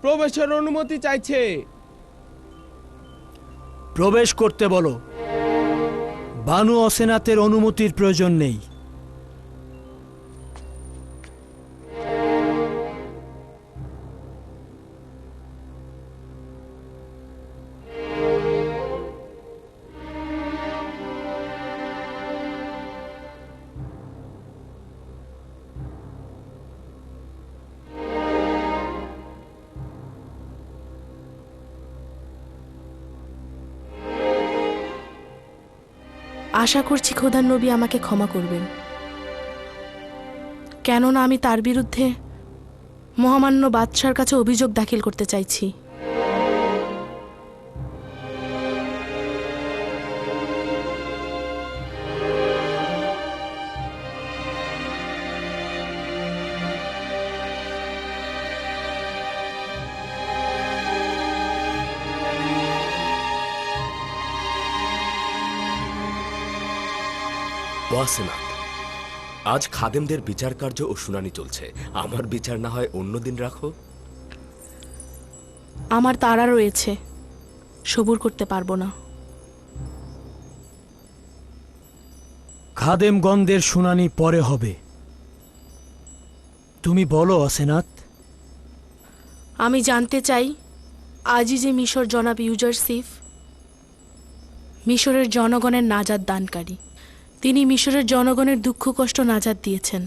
প্রবেশের অনুমতি চাইছে। প্রবেশ করতে বলো। বানু অসেনাতের অনুমতির প্রয়োজন নেই। আশা করছি খোদার নবী আমাকে ক্ষমা করবেন, কেননা আমি তার বিরুদ্ধে মহামান্য বাদশার কাছে অভিযোগ দাখিল করতে চাইছি। ওয়াসেনাত, আজ খাদেমদের বিচার কার্য ও শুনানি চলছে। আমার বিচার না হয় অন্যদিন রাখো। আমার তাড়া রয়েছে, সবুর করতে পারবো না। খাদেমগণদের শুনানি পরে হবে। তুমি বলো অসেনাত। আমি জানতে চাই, আজই যে মিশর জনাব ইউজারসিফ মিশরের জনগণের নাজাত দানকারী, তিনি মিশরের জনগণের দুঃখ কষ্ট নাজাত দিয়েছেন,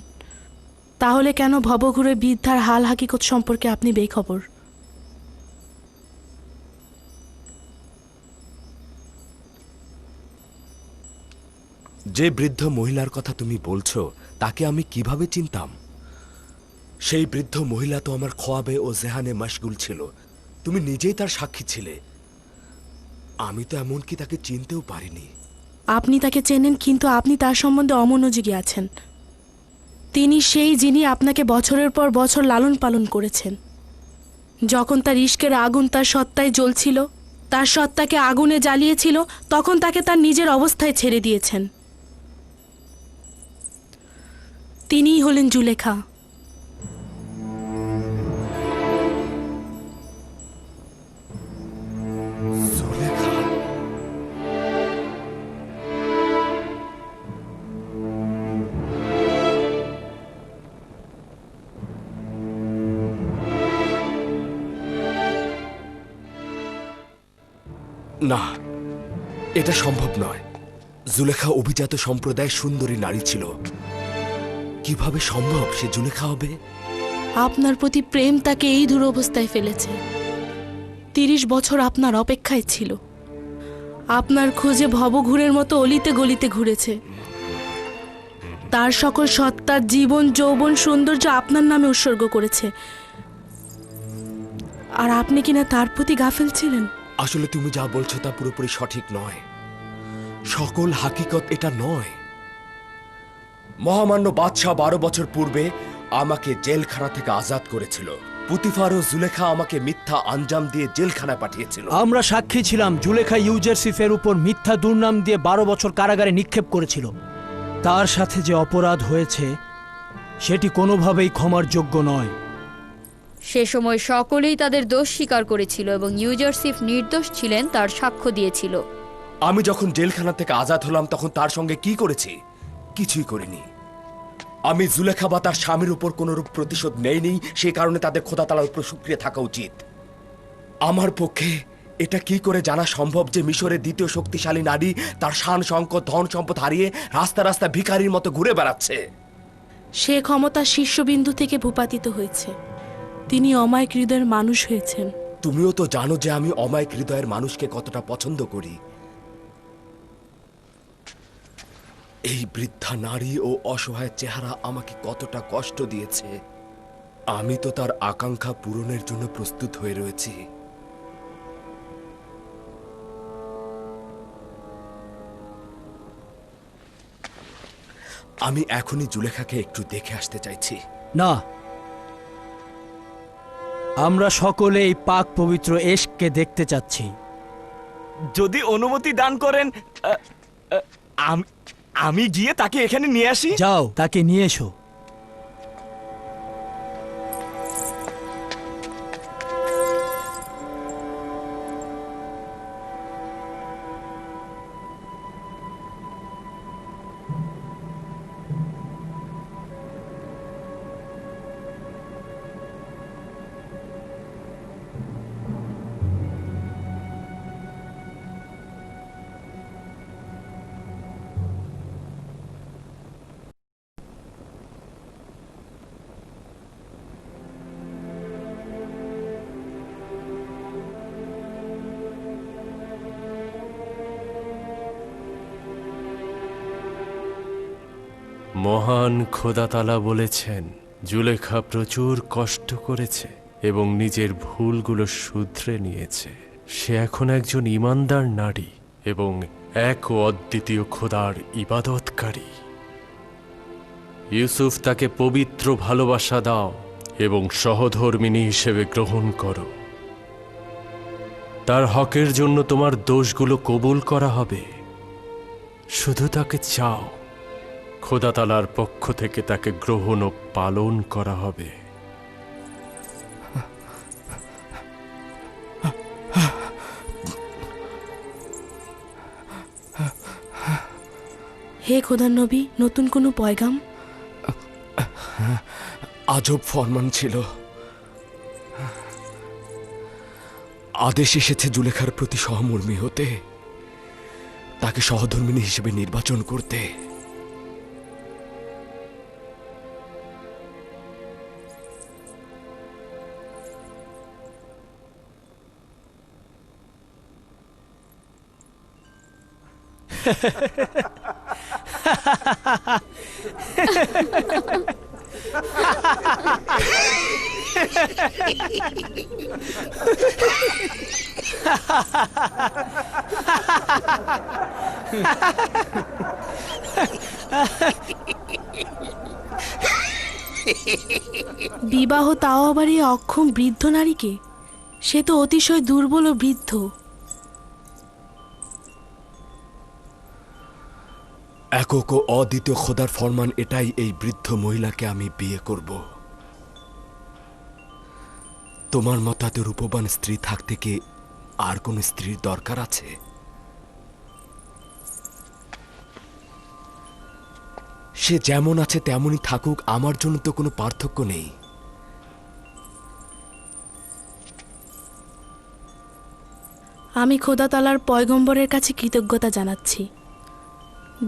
তাহলে কেন ভবঘুরে বৃদ্ধার হাল হাকিকত সম্পর্কে আপনি বেখবর? যে বৃদ্ধ মহিলার কথা তুমি বলছো তাকে আমি কিভাবে চিনতাম? সেই বৃদ্ধ মহিলা তো আমার খোয়াবে ও জেহানে মশগুল ছিল। তুমি নিজেই তার সাক্ষী ছিলে। আমি তো এমনকি তাকে চিনতেও পারিনি। আপনি তাকে চেনেন, কিন্তু আপনি তার সম্বন্ধে অমনোযোগী আছেন। তিনি সেই যিনি আপনাকে বছরের পর বছর লালন পালন করেছেন। যখন তার ইশকের আগুন তার সত্তায় জ্বলছিল, তার সত্তাকে আগুনে জ্বালিয়েছিল, তখন তাকে তার নিজের অবস্থায় ছেড়ে দিয়েছেন। তিনিই হলেন জুলেখা। না, এটা সম্ভব নয়। জুলেখা অভিজাত সম্প্রদায়ের সুন্দরী নারী ছিল। কিভাবে সম্ভব সে জুলেখা হবে? আপনার প্রতি প্রেম তাকে এই দুরবস্থায় ফেলেছে। 30 বছর আপনার অপেক্ষায় ছিল, আপনার খোঁজে ভবঘুরের মতো অলিতে গলিতে ঘুরেছে। তার সকল সত্তার জীবন যৌবন সৌন্দর্য আপনার নামে উৎসর্গ করেছে, আর আপনি কিনা তার প্রতি গাফেল ছিলেন। আসলে তুমি যা বলছো তা পুরোপুরি সঠিক নয়। সকল হাকিকত এটা নয়। মহামান্য বাদশাহ 12 বছর পূর্বে আমাকে জেলখানা থেকে আজাদ করেছিল। পুতিফার ও জুলেখা আমাকে মিথ্যা আঞ্জাম দিয়ে জেলখানায় পাঠিয়েছিল। আমরা সাক্ষী ছিলাম। জুলেখা ইউজারসিফের উপর মিথ্যা দুর্নাম দিয়ে 12 বছর কারাগারে নিক্ষেপ করেছিল। তার সাথে যে অপরাধ হয়েছে সেটি কোনোভাবেই ক্ষমার যোগ্য নয়। সে সময় সকলেই তাদের দোষ স্বীকার করেছিল এবং ইউজারসিফ নির্দোষ ছিলেন তার সাক্ষ্য দিয়েছিল। আমি যখন জেলখানা থেকে আজাদ হলাম তখন তার সঙ্গে কি করেছি? কিছুই করিনি। আমি জুলেখা বা তার স্বামীর উপর কোনরূপ প্রতিশোধ নেইনি। সে কারণে তাদের খোদা তাআলার উপর শুকরিয়া থাকা উচিত। আমার পক্ষে এটা কি করে জানা সম্ভব যে মিশরের দ্বিতীয় শক্তিশালী নারী তার শান শঙ্কর ধন সম্পদ হারিয়ে রাস্তা রাস্তা ভিখারির মতো ঘুরে বেড়াচ্ছে? সে ক্ষমতা শীর্ষবিন্দু থেকে ভূপাতিত হয়েছে। তিনি অমায়িক হৃদয়ের মানুষ হয়েছেন। তুমিও তো জানো যে আমি অমায়িক হৃদয়ের মানুষকে কতটা পছন্দ করি। এই বৃদ্ধা নারী ও অসহায় চেহারা আমাকে কতটা কষ্ট দিয়েছে। আমি তো তার আকাঙ্ক্ষা পূরণের জন্য প্রস্তুত হয়ে রয়েছি। আমি এখনই জুলেখাকে একটু দেখে আসতে চাইছি। না, আমরা সকলে এই পাক পবিত্র এশকে দেখতে চাচ্ছি। যদি অনুমতি দান করেন, আমি গিয়ে তাকে এখানে নিয়ে আসি। যাও, তাকে নিয়ে এসো। মহান খোদাতালা বলেছেন, জুলেখা প্রচুর কষ্ট করেছে এবং নিজের ভুলগুলো শুধরে নিয়েছে। সে এখন একজন ঈমানদার নারী এবং এক ও অদ্বিতীয় খোদার ইবাদতকারী। ইউসুফ তাকে পবিত্র ভালোবাসা দাও এবং সহধর্মিণী হিসেবে গ্রহণ করো। তার হকের জন্য তোমার দোষগুলো কবুল করা হবে। শুধু তাকে চাও, খোদা তাআলার পক্ষ থেকে তাকে গ্রহণ ও পালন করা হবে। হে খোদার নবী, নতুন কোনো পয়গাম? আজব ফরমান ছিল। আদেশ এসেছে জুলেখার প্রতি সহমর্মী হতে, তাকে সহধর্মিণী হিসেবে নির্বাচন করতে। বিবাহ, তাও আবার এই অক্ষম বৃদ্ধ নারীকে? সে তো অতিশয় দুর্বল ও বৃদ্ধ। একক ও অদ্বিতীয় খোদার ফরমান এটাই, এই বৃদ্ধ মহিলাকে আমি বিয়ে করব। তোমার মতাতে রূপবান স্ত্রী থাকতে কি আর কোন স্ত্রীর দরকার আছে? সে যেমন আছে তেমনই থাকুক, আমার জন্য তো কোনো পার্থক্য নেই। আমি খোদা তাআলার পয়গম্বরের কাছে কৃতজ্ঞতা জানাচ্ছি।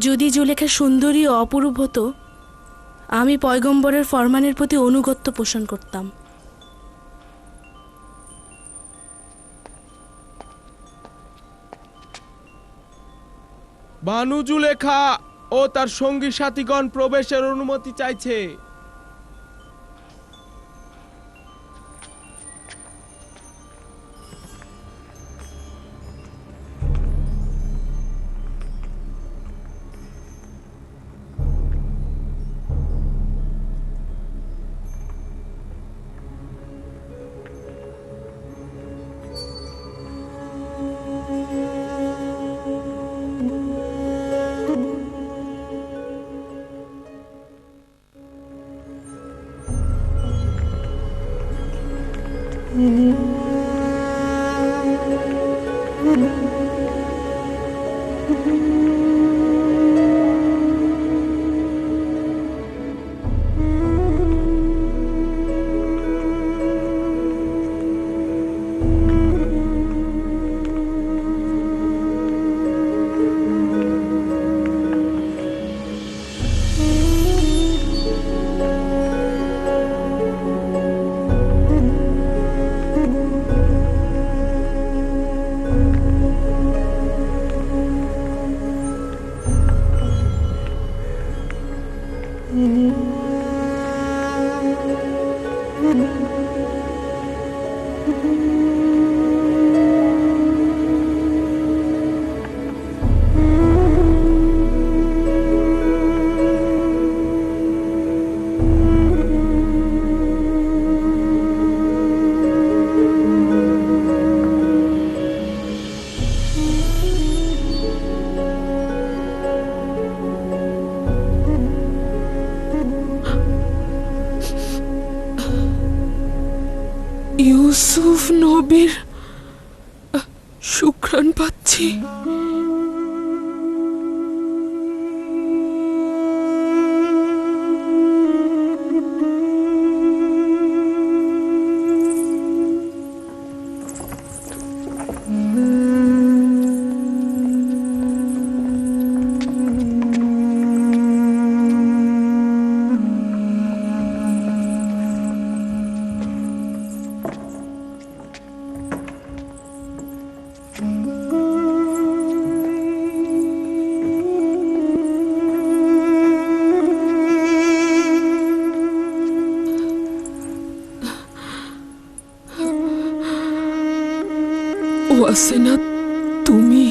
যদি জুলেখা সুন্দরী ও অপরূপ হতো, আমি পয়গম্বরের ফরমানের প্রতি অনুগত্য পোষণ করতাম। বানু জুলেখা ও তার সঙ্গী সাথীগণ প্রবেশের অনুমতি চাইছে। ইউসুফ নবীর সুঘ্রাণ পাচ্ছি। ওয়াসেনা, তুমি?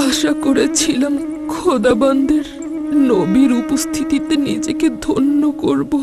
আশা করেছিলাম খোদাবন্দের নবীর উপস্থিতিতে নিজেকে ধন্য করব।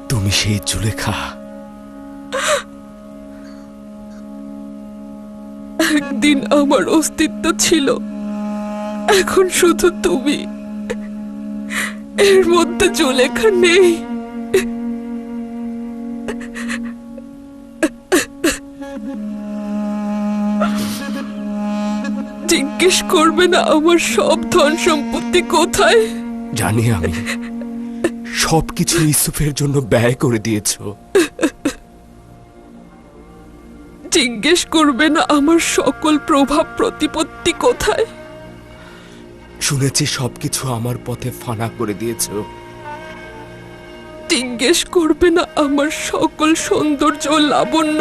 তুমি সেই জুলেখা? একদিন আমার অস্তিত্ব ছিল, এখন শুধু তুমি। এর মধ্যে জুলেখা নেই। জিজ্ঞেস করবে না আমার সব ধন সম্পত্তি কোথায়? জানি আমি, সবকিছু ইউসুফের জন্য ব্যয় করে দিয়েছো। জিজ্ঞেস করবে না আমার সকল প্রভাব প্রতিপত্তি কোথায়? শুনেছি সবকিছু আমার পথে ফানা করে দিয়েছো। জিজ্ঞেস করবে না আমার সকল সৌন্দর্য ও লাবণ্য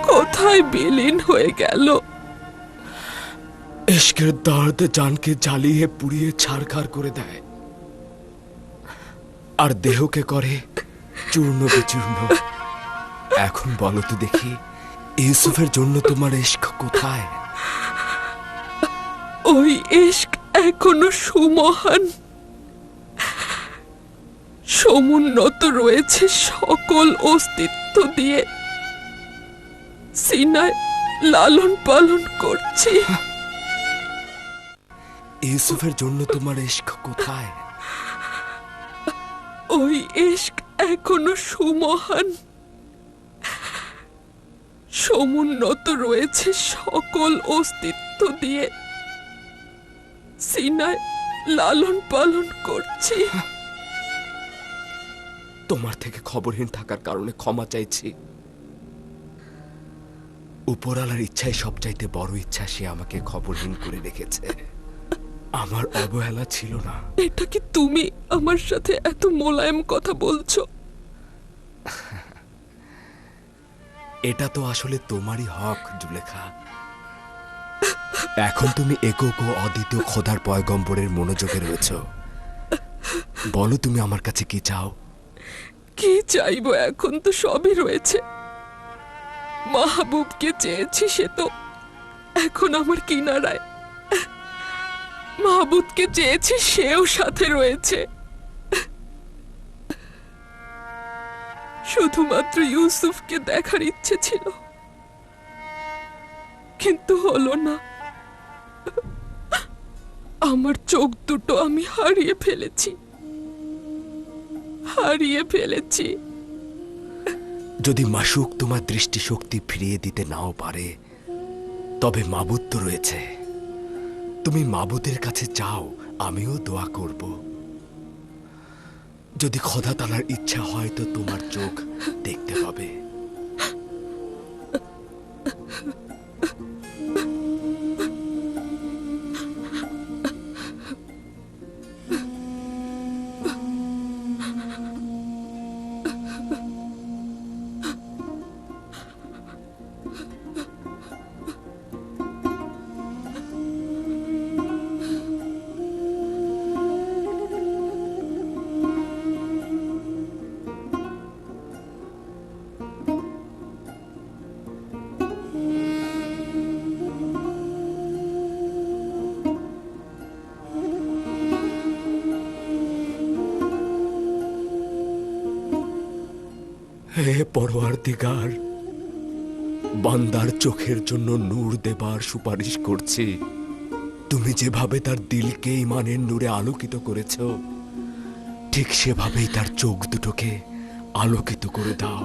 কোথায় বিলীন হয়ে গেল? ইশকের দর্দ জানকে জ্বালিয়ে পুড়িয়ে ছারখার করে দেয়, আর দেহকে করে চূর্ণ বিচূর্ণ। এখন বলো তো দেখি, ইউসুফের জন্য তোমার ইশক কোথায়? ওই ইশক এখনো সুমহান, সমুন্নত রয়েছে সকল অস্তিত্ব দিয়ে। সিনায় লালন পালন করছি। ইউসুফের জন্য তোমার ইশক কোথায়? ওই ইশক এখনো সুমহান, সমুন্নত রয়েছে সকল অস্তিত্ব দিয়ে। সিনায় লালন পালন করছি। তোমার থেকে খবরহীন থাকার কারণে ক্ষমা চাইছি। উপরালার ইচ্ছাই সবচাইতে বড় ইচ্ছা, সে আমাকে খবরহীন করে রেখেছে। আমার অবহেলা ছিল না। এটা কি তুমি আমার সাথে এত মোলায়েম কথা বলছো? এটা তো আসলে তোমারই হক জুলেখা। এখন তুমি একক ও অদ্বিতীয় খোদার পয়গম্বরের মনোযোগে রয়েছ। বলো তুমি আমার কাছে কি চাও? কি চাইবো? এখন তো সবই রয়েছে। মাহবুবকে চেয়েছি, সে তো এখন আমার কিনারায়। মাহবুবকে চেয়েছি, সেও সাথে রয়েছে। শুধুমাত্র ইউসুফকে দেখার ইচ্ছে ছিল, কিন্তু হলো না। আমার চোখ দুটো আমি হারিয়ে ফেলেছি। যদি মাসুক তোমার দৃষ্টিশক্তি ফিরিয়ে দিতে নাও পারে, তবে মাবুদ তো রয়েছে। তুমি মাবুদের কাছে চাও, আমিও দোয়া করব। যদি খোদা তাআলার ইচ্ছা হয় তো তোমার চোখ দেখতে পাবে। হে পরওয়ারদিগার, বান্দার চোখের জন্য নূর দেবার সুপারিশ করছি। তুমি যেভাবে তার দিলকে ইমানের নূরে আলোকিত করেছ, ঠিক সেভাবেই তার চোখ দুটোকে আলোকিত করে দাও।